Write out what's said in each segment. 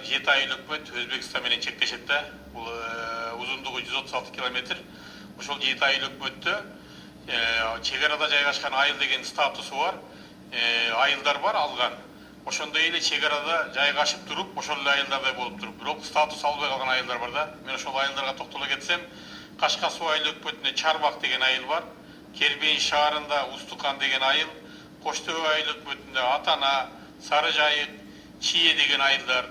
7 айыл өкмөт Өзбекстан менен чектешет да. Бул узундугу 136 километр. Ошол 7 айыл өкмөттө чек арада жайгашкан айыл деген статусу бар. Айылдар бар алган. Ошондой эле чек арада жайгашып туруп, ошол эле айылдардай болуп туруп, бирок статус албай калган айылдар бар да. Мен ошол айылдарга токтоло кетсем, Кашка суу айыл өкмөтүндө Чарбак деген айыл бар. Кербейин шаарында Устукан деген айыл, Коштөбө айыл өкмөтүндө Атана, Сары Жайык, Чие деген айылдар.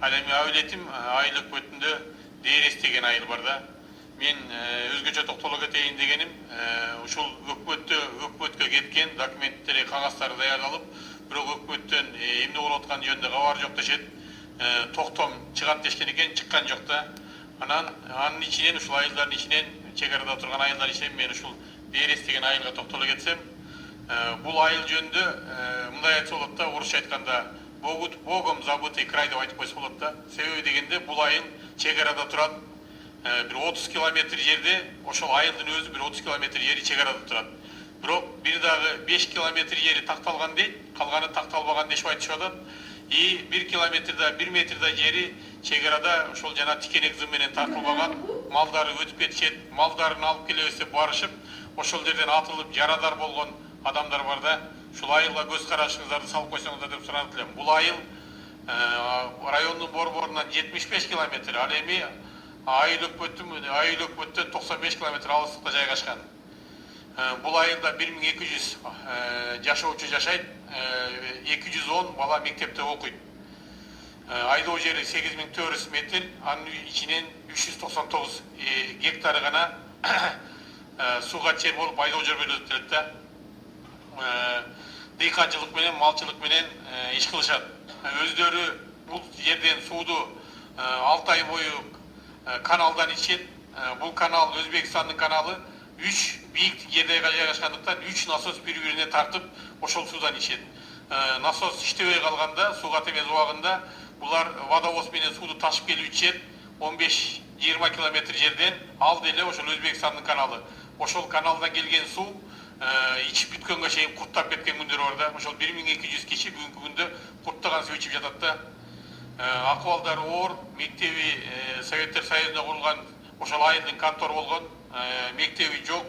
Ал эми Абилетим айыл өкмөтүндө Дээрес деген айыл бар да. Мен өзгөчө токтоло кетейин дегеним, ушул өкмөткө кеткен документтери, кагаздары даярдалып, бирок өкмөттөн эмне болуп аткан жөнүндө кабар жок дешет. Токтом чыгат дешкен экен, чыккан жок да. Анын ичинен, ушул айылдардын ичинен, чек арада турган айылдар ичинен мен ушул Дээрес деген айылга токтоло кетсем, бул айыл жөнүндө мындай айтса болот да, орусча айтканда Богом забытый край деп айтып койсо болот да. Себеби дегенде бул айыл чек арада турат. Bir 30 kilometre yerde, ошол айылдын өзү bir 30 kilometre yeri чек арада турат. Бирок бир дагы 5 kilometre yeri такталган дейт, калганы такталбаган деп айтышып атат. И 1 kilometrда 1 метрда жери чек арада ошол жана тикенек зым менен тартылбаган, малдары өтүп кетишет, малдарын алып келебиз деп барышып, ошол жерден атылып жарадар болгон адамдар бар да. Ушул айылга көз карашыңыздарды салып койсоңуздар деп суранат элем. Бул айыл райондун борборунан 75 километр, ал эми айыл өкмөттөн 95 километр алыстыкта жайгашкан. Бул айылда 1200 жашоочу жашайт, 210 бала мектепте окуйт. Айдоо жери 8400 метр, анын ичинен 399 гектары гана сууга чер болуп айдоо жер бөлүнүп да. Дыйканчылык менен, малчылык менен иш кылышат. Өздөрү бул жерден сууду 6 ай бою каналдан ичет. Бул канал Өзбекстандын каналы 3 бийик жерде жайгашкандыктан 3 насос бири-бирине тартып ошол суудан ичет. Насос иштебей калганда, сууга темез убагында булар водовоз менен сууду ташып келип ичет. 15-20 километр жерден ал деле ошол Өзбекстандын каналы. Ошол каналдан келген суу ичип бүткөнгө чейин курттап кеткен күндөр бар да. Ошол 1200 киши бүгүнкү күндө курттаган суу ичип жатат да. Акыбалдары оор, мектеби Советтер Союзунда курулган ошол айылдын контор болгон, мектеби жок.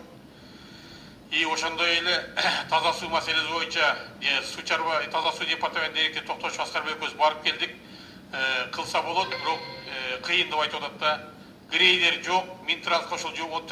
И ошондой эле таза суу маселеси боюнча суу чарба таза суу департамент директору Токтош Аскарбек өзү барып келдик. Кылса болот, бирок кыйын деп айтып атат да. Грейдер жок, Минтранс кошул жок.